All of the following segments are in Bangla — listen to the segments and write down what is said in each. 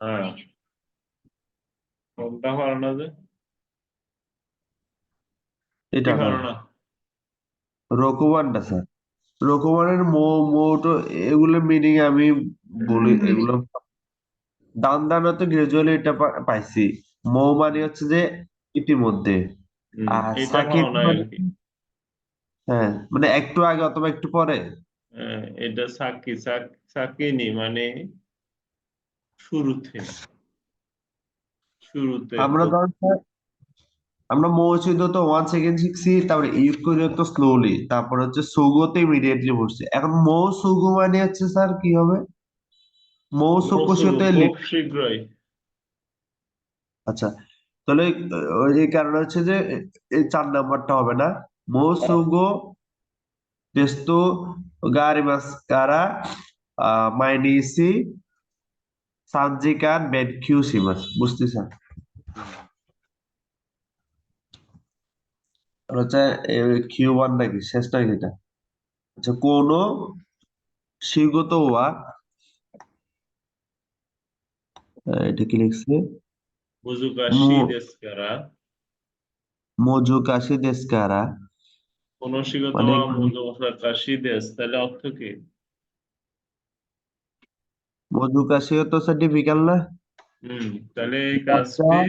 হ্যাঁ, কোনটা হলো না যে? কি এটা না, হলো না? রোকুবানটা স্যার। রোকুবানের মোটো এগুলোর মিনিং আমি বলি এগুলো। দান দান তো গ্রাজুয়ালি এটা পাইছি। মানে হচ্ছে যে ইতিমধ্যে। আর এটা সাকিব পাও নাই আর মানে, কি। হ্যাঁ মানে একটু আগে অথবা একটু পরে। এটা সাকিনি মানে শুরুতে, শুরুতে আমরা ধরেন স্যার, আমরা মৌচিদ তো 1 সেকেন্ড শিখছি, তারপরে ইউক্রিয় তো স্লোলি, তারপর হচ্ছে সুগোতে ইমিডিয়েটলি বসছে। এখন মৌ সুগো মানে হচ্ছে স্যার কি হবে? মৌ সুকোশিতে খুব শীঘ্রই। আচ্ছা, তাহলে এই কারণে হচ্ছে যে এই 4 নাম্বারটা হবে না। মৌ সুগো তেস্তু গারিমাস কারা মাইনিসি সানজিকান বেনকিউসিমাস, বুঝতেছেন? আর হচ্ছে কিউ 1 নাকি শেষটা যেটা, আচ্ছা কোন শিগত ওয়া, এটা কি লিখছে? বুজুগাশি দেশকারা, মোজুকাশি দেস্কারা, কোনশিগত মানে বা কি? মুজুগাশি দেশ, তাহলে অর্থ কি? মোজুকাশি তো স্যার ডিফিকাল্ট না? তাহলে এই আচ্ছা, কাজটি,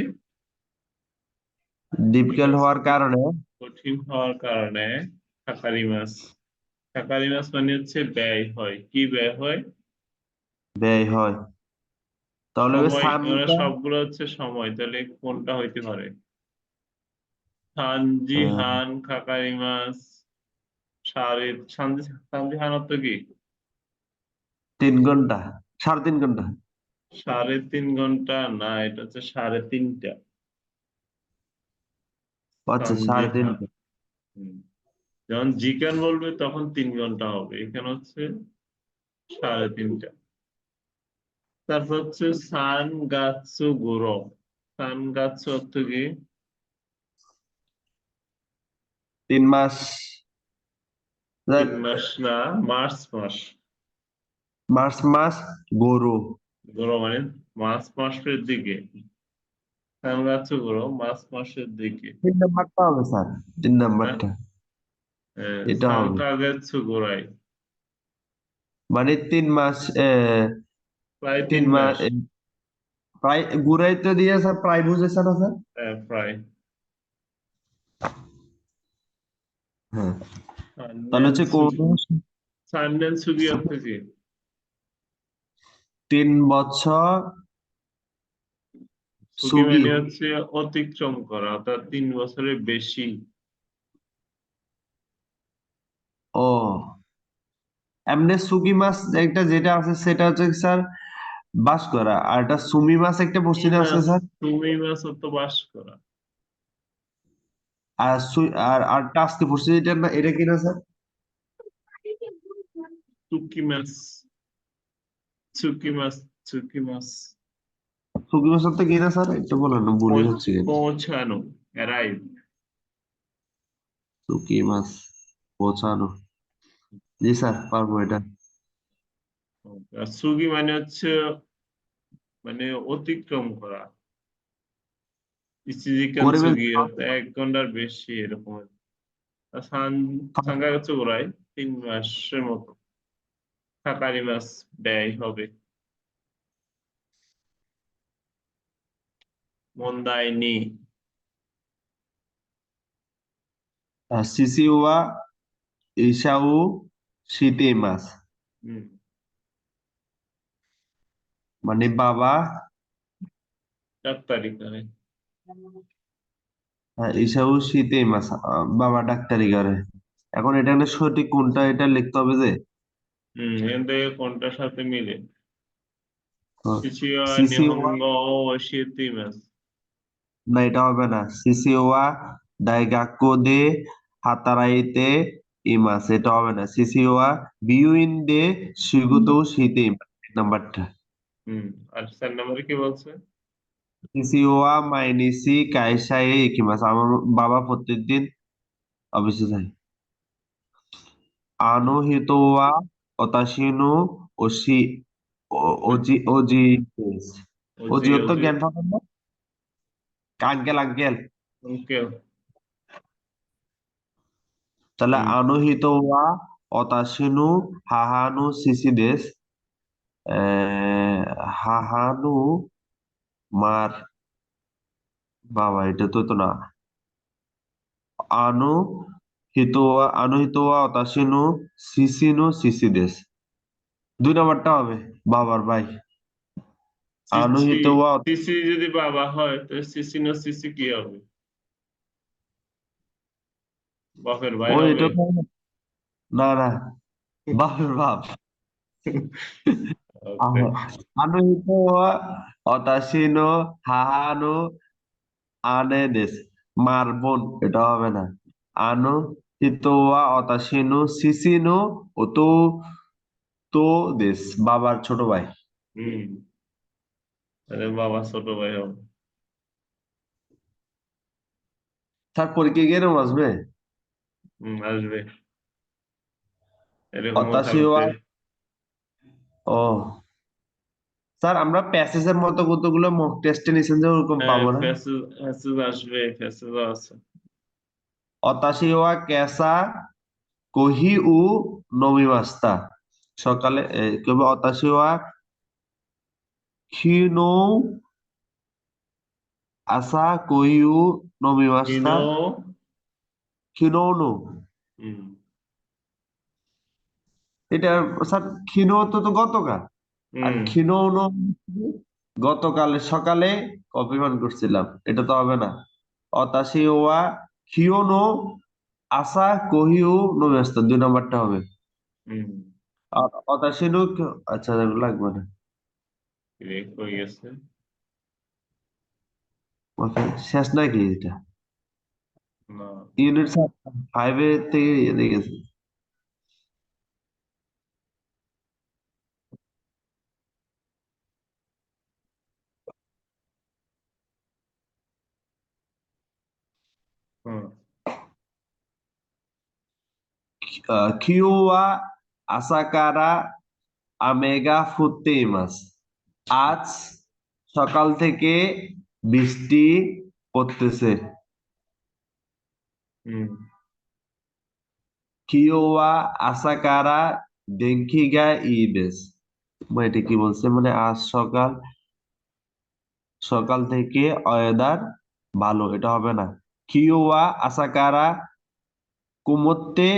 এই ডিফিকাল্ট হওয়ার কাজটি কারণে কঠিন হওয়ার কারণে থাকারি মাছ, থাকারি মাছ মানে হচ্ছে ব্যয় হয়। কি ব্যয় হয়? ব্যয় হয়। তাহলে সময়, ওরা সানটা, সবগুলো হচ্ছে সময়, তাহলে কোনটা হইতে পারে? সানজি হান খাকারি মাছ, সানজি হান অর্থ কি? 3 ঘন্টা, 3.5 ঘন্টা। 3.5 ঘন্টা না, এটা হচ্ছে 3.5টা। আচ্ছা, সানজি সাড়ে হান। তিনটা হুম। যখন জিকান বলবে তখন 3 ঘন্টা হবে, এখানে হচ্ছে 3.5টা। তারপর হচ্ছে সান গাৎসু গোরো। সান গাৎসু অর্থ কি? 3 মাস। 3 মাস না, মার্চ মাস। মার্চ মাস গরু। গোরো মানে মার্চ মাসের দিকে। সান গাৎসু গোরো মার্চ মাসের দিকে। 3 নাম্বারটা হবে স্যার, তিন হ্যাঁ, নাম্বারটা এটা সান হবে। কাগেৎসু গোরাই, মানে 3 মাস, প্রায় তিন 3 মাস। মাস প্রায় ঘুরাইতে দিয়ে স্যার, প্রায় বুঝেছে না স্যার? প্রায়। হ্যাঁ, তাহলে সানডেন হচ্ছে কোন সুগি, সানডেন সুগি অর্থ কি? 3 বছর সুগি সুগি। মানে হচ্ছে অতিক্রম করা, অর্থাৎ 3 বছরের বেশি। ও, এমনি সুগি মাছ একটা যেটা আছে সেটা হচ্ছে স্যার বাস করা, আর একটা সুমি মাছ একটা তুমি পশ্চিমে আছে মাছ, স্যার। তুমি মাছ অর্থ বাস করা। আর আরটা আসতে পড়ছে, এটা না, এটা কিনা স্যার? চুকি মাছ, চুকি মাছ, চুকি মাছ। সুগি মাছ তো কিনা স্যার, এটা বলেন না, ভুলে যাচ্ছি কিন্তু। পৌঁছানো, অ্যারাইভ। সুকি মাছ পৌঁছানো, জি স্যার পারবো এটা। আর সুগি মানে হচ্ছে মানে অতিক্রম করা। ইচিজিকান করিবেন সুগি 1 ঘন্টার বেশি এরকম। আর সাঙ্গাকাচ্চু গোড়ায় 3 মাসের মতো থাকারি মাছ ব্যয় হবে। মন্দাই নি। সিসিওয়া ইসাউ শীতে মাছ, হুম, মানে বাবা, 4 তারিখ করে। ইসাউ শীতে মাছ, বাবা ডাক্তারি করে। এখন এটা না সঠিক কোনটা, এটা লিখতে হবে যে এখান থেকে কোনটার সাথে মিলে? শিশুয়া সিসিওয়া, নিহঙ্গ ও শীতি মাছ। না এটা হবে না। সিসিওয়া দাইগাক্কো দে হাতারাইতে ইমাস, এটা হবে না। সিসিওয়া বিউইন দে শিগুতো শীতে ইমাস, নাম্বারটা। হুম, আর 4 নম্বরে কি বলছে? সিসিওয়া মাইনিসি কাইসায়ে ইকিমাস, আমার বাবা প্রত্যেকদিন অফিসে যায়। আনো হিতোয়া ওতাশি নো ওশি ওজি ওজি দেস। ওজি অজিও তো ওজি গ্র্যান্ডফাদার না? Uncle uncle. আঙ্কেল। তাহলে হুম। আনুহিত ওয়া অতাশিনু হাহানু সিসিদেস, হাহানু মার, বাবা এটা তো না। আনু হিতোয়া আনুহিতোয়া অতাশিনু সিসিনু সিসিদেস, 2 নম্বরটা হবে বাবার ভাই। সিসি আনুহিতোয়া সিসি যদি বাবা হয় তো সিসি না সিসি কি হবে? বাপের ভাই ও হবে। এটা তো না না, বাপের বাপ। ওকে। আনুহিতোয়া অতাশিনু হাহানু আনেদেস, মার বোন, এটা হবে না। আনু হিতোয়া অতাশিনু সিসিনু ও তো তো দেশ, বাবার ছোট ভাই। হুম। আরে বাবা ছোট ভাই হবে। স্যার পরীক্ষা কিরম আসবে? আসবে, এরকমও অতাশিওয়া, থাকবে। ও স্যার আমরা প্যাসেজের মতো কতগুলো মক টেস্টে নিছেন যে ওরকম হ্যাঁ, পাবো না? ফ্যাসেজ ফ্যাসেজ আসবে, ফ্যাসেজও আছে। অতাশিওয়া কেসা কহি উ নমিমাস্তা, সকালে কেবল অতাশিওয়া খিনো আসা কহি উ নমিমাস্তা, ইনো। খিনো। হুম। এটা স্যার ক্ষীণ তো গতকাল, আর হুম। ক্ষীণ গতকাল সকালে অভিমান করছিলাম, এটা তো হবে না। অতাশি ওয়া ক্ষিয়নো আসা কহিও নমস্ত, 2 নম্বরটা হবে। হুম। আর অতাশিনু, আচ্ছা এগুলো লাগবে না। হয়ে গেছে। ওকে, শেষ নাকি এটা? না। ইউনিট 5 থেকে এদিকে গেছে। হুম। কিওয়া আসাকারা আমেগা ফুতেইমাস, আজ সকাল থেকে বৃষ্টি পড়তেছে। হুম। কিওয়া আসাকারা দেঙ্কিগা ইদেস, মানে এটা কি বলছে, মানে আজ সকাল সকাল থেকে ওয়েদার ভালো, এটা হবে না। কিওয়া আসাকারা কুমোতে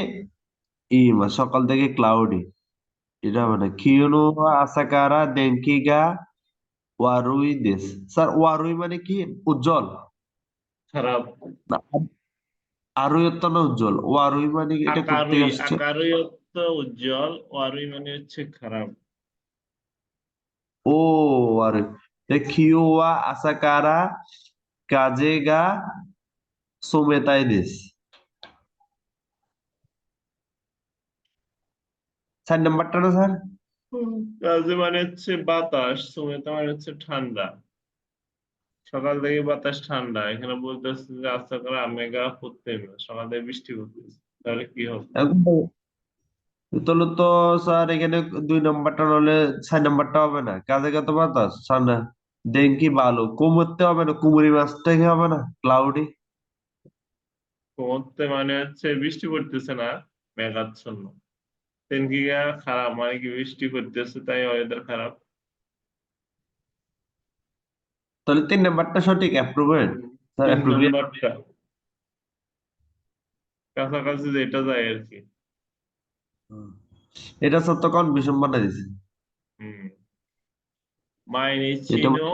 ইমা, সকাল থেকে ক্লাউডি, এটা হবে না। কিওনোয়া আসাকারা দেঙ্কিগা ওয়ারুই দেশ, স্যার ওয়ারুই মানে কি, উজ্জ্বল খারাপ। না? আরুই তো না উজ্জ্বল, ওয়ারুই মানে এটা করতে আকারই আসছে। আকারই অর্থ উজ্জ্বল, ওয়ারুই মানে হচ্ছে খারাপ। ও আরে, কিওয়া আসাকারা কাজেগা সোমেতাই দেশ, 4 নম্বরটা না স্যার? কাজে মানে হচ্ছে বাতাস, সুমেতা মানে হচ্ছে ঠান্ডা। সকাল থেকে বাতাস ঠান্ডা, এখানে বলতেছে যে আস্তে করে মেঘা পড়তে, সকাল থেকে বৃষ্টি পড়তেছে, তাহলে কি হবে? এখন তাহলে তো স্যার এখানে 2 নম্বরটা হলে 4 নম্বরটা হবে না, কাজে কত বাতাস ঠান্ডা, ডেঙ্কি ভালো, কুমুরতে হবে না, কুমুরি মাছটা কি হবে না, ক্লাউডি। পড়তে মানে হচ্ছে বৃষ্টি পড়তেছে না, মেঘাচ্ছন্ন। তেনকিয়া খারাপ মানে কি বৃষ্টি পড়তেছে তাই ওয়েদার খারাপ। তাহলে 3 নম্বরটা সঠিক, অ্যাপ্রুভেড হুম, স্যার, তিন অ্যাপ্রুভিয়েট। নম্বরটা কাছাকাছি যেটা যায় আর কি। এটা স্যার তো কনফিউশন বানাই দিছে। হুম। এটা মাইনিচিনো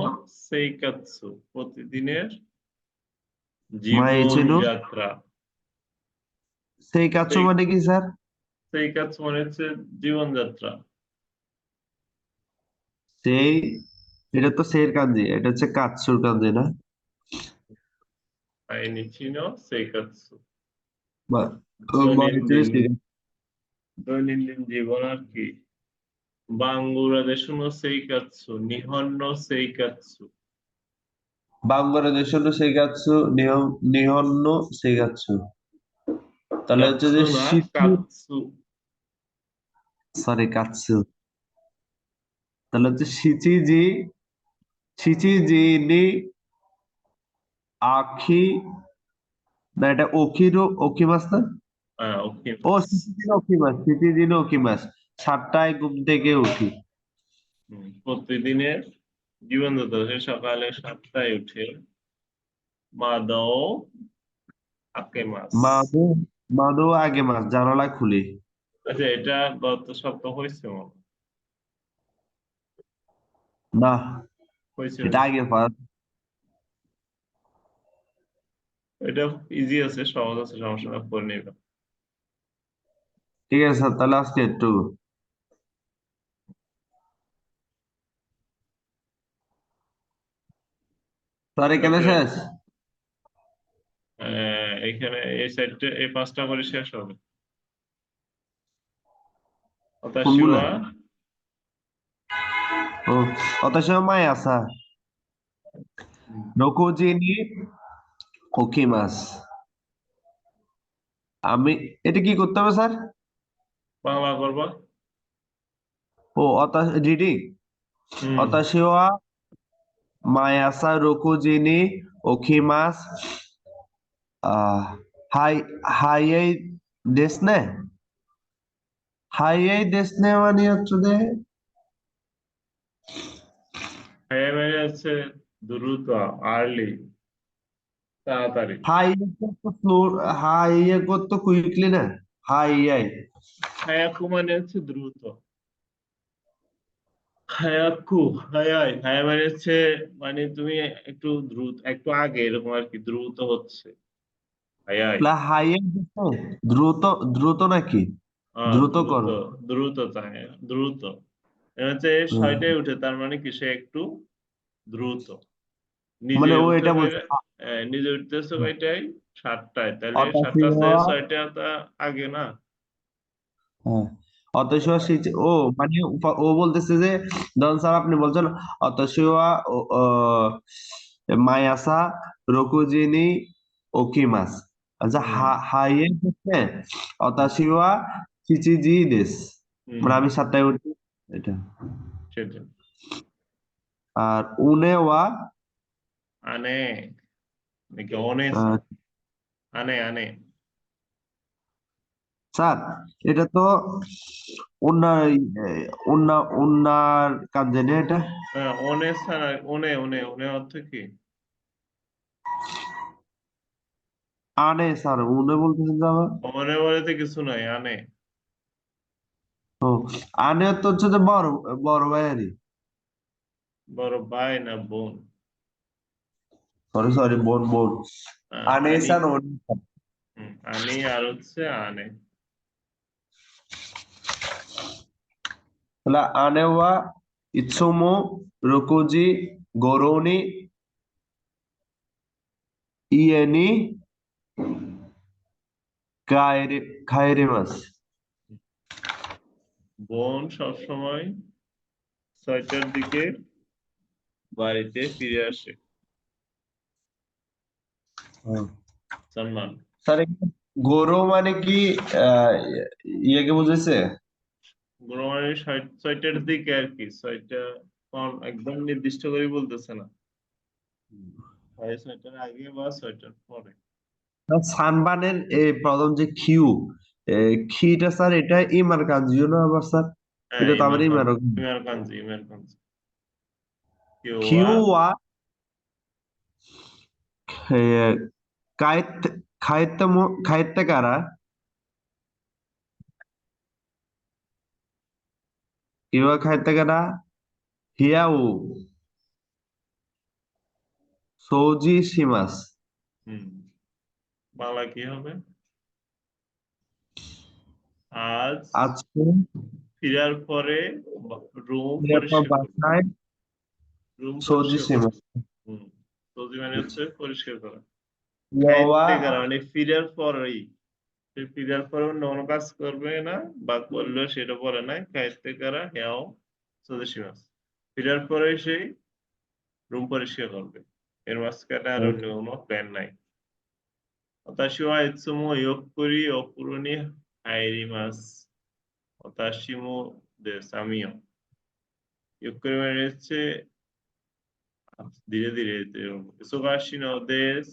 সেইকাতসু, প্রতিদিনের জীবন মাইচেনো যাত্রা। সেই কাজ সেই মানে কি স্যার? সেইকাতসু মানে হচ্ছে জীবনযাত্রা। সেই, এটা তো সের কাঞ্জি, এটা হচ্ছে কাৎসুর কাঞ্জি না? মাইনিচিনো সেইকাতসু, বা মাইচেনো দৈনন্দিন সেই, দৈনন্দিন জীবন আর কি। বাংলাদেশ নো সেইকাতসু, নিহন্ন সেইকাতসু। বাংলাদেশ সেই কাৎসু, নিহন্ন সেই কাৎসু, তাহলে হচ্ছে কাতসু যে না, শীতু, কাতসু। সরি কাৎসু, তাহলে হচ্ছে সিচিজি ছিচি জিনি আখি, না এটা ওকিরো ওকিমাস না? ওকে। ও সিচিজিনো ওকিমাস, সিচিজিনো ওকিমাস। 7টায় ঘুম থেকে উঠি। প্রতিদিনের জীবনযাত্রা সে সকালে 7টায় উঠে মাদাও আকে মাছ। মাদো মাদো আগে মাস, জানালা খুলি। আচ্ছা, এটা গত সপ্তাহ হয়েছে মনে হয়। না, হয়েছে এটা হয়েছে। আগে পাস। এটা ইজি আছে, সহজ আছে, সমস্যা না, করে নিবে। ঠিক আছে স্যার, তাহলে আজকে একটু স্যার এখানে ওকে। শেষ। এখানে এই সাইডটা এই 5টা করে শেষ হবে। কোনগুলা? অতাশিওয়া। ও, অত সময় আসা নকুজিনি ওকিমাস। আমি এটা কি করতে হবে স্যার? বাংলা করবা। ও, রিডিং। হুম। অতাশিওয়া মায়াসা রকুজিনি ওকিমাস। আহ হাই হাই এই দেশ নে, হাই এই দেশ নে মানে হচ্ছে যে হ্যাঁ মানে হচ্ছে দ্রুত, আর্লি, তাড়াতাড়ি। হাই তো স্লো, হাই এ করতে কুইকলি না, হাই আই। হায়াকু মানে হচ্ছে দ্রুত। হায়াকু, হায়াই হায়া মানে হচ্ছে, মানে তুমি একটু দ্রুত, একটু আগে এরকম আর কি, দ্রুত হচ্ছে। হায়াই। হাই এই দেশ নে, দ্রুত, দ্রুত নাকি? দ্রুত দ্রুত। করো। দ্রুত চায়, দ্রুত। এটা হচ্ছে হুম। 6টায় উঠে, তার মানে কি সে একটু দ্রুত। নিজে মানে ও উঠে এটা করে। বলছে নিজে উঠতেছে কয়টায়? 7টায়, তাহলে 7টা অতাশিওয়া। থেকে 6টা তা আগে না? হ্যাঁ, অতসী ও মানে ও বলতেছে যে, ধরুন স্যার আপনি বলছেন অতসীওয়া মায়াসা রকুজিনি ওকিমাস। আচ্ছা, হুম। হাইয়ে হচ্ছে অতাশিওয়া চিচিজি দেশ, মানে হুম। আমি 7টায় উঠি এটা। সেটা। আর উনে ওয়া আনে নাকি অনেছে? আহ, আনে আনে। স্যার এটা তো উন্নার, উন্নার কাজ জানি এটা। অনে ছাড়া, অনে অনে অনে অর্থ কি? আনে স্যার, উনে বলতেছেন যে আমার। অনে বলেতে কিছু নাই, আনে। ও, আনে তো হচ্ছে যে বড়, বড় ভাইয়ারই। বড় ভাই না বোন? সরি সরি, বোন বোন। আনি। আনেসান ওনিসান। আনি আর হচ্ছে আনে। তাহলে আনেওয়া ইৎসুমো রকুজি গরৌনি ইয়েনি কায়রে খায়রেমাস। বোন সবসময় 6টার দিকে বাড়িতে ফিরে আসে। হুম। সম্মান। স্যার এখানে গরু মানে কি আহ ইয়েকে বুঝেছে? মানে 6টার দিকে আর কি, 6টা একদম নির্দিষ্ট করে বলতেছে না, হয় 6টার আগে বা 6টার পরে। সানবানের এই প্রথম যে খিউ, খিটা স্যার এটা ইমার কাজিও না আবার স্যার? হ্যাঁ, এটা তো আবার ইমার ইমার। কাঞ্জি, ইমার কাঞ্জি, ইমার কাঞ্জি। কেওয়া। খিউয়া কায়েত খায়েতে কারা কিবা খাইতে কারা হিয়াউ সৌজি সিমাস। হুম। বাংলা কি হবে? আজ আজকে ফিরার পরে রুম এরপর পরিষ্কার করবে। বাসায় রুম সৌজি পরিষ্কার করবে। সিমাস। হুম। সৌদি মানে হচ্ছে পরিষ্কার করা। ইয়াওয়া খাইতে করা মানে ফিরার পরেই। সে ফিরার পরে অন্য কোনো কাজ করবে না, বা করলেও সেটা পরে নাই। খাইতে করা হ্যাঁ স্বদেশী মাছ। ফিরার পরে সেই রুম পরিষ্কার করবে। এর মাঝখানে আর অন্য কোনো প্ল্যান নাই। 私はいつもゆっくりお風呂に入ります。私もです。আমিও।ゆっくりমানে হচ্ছে ধীরে ধীরে sogar sino des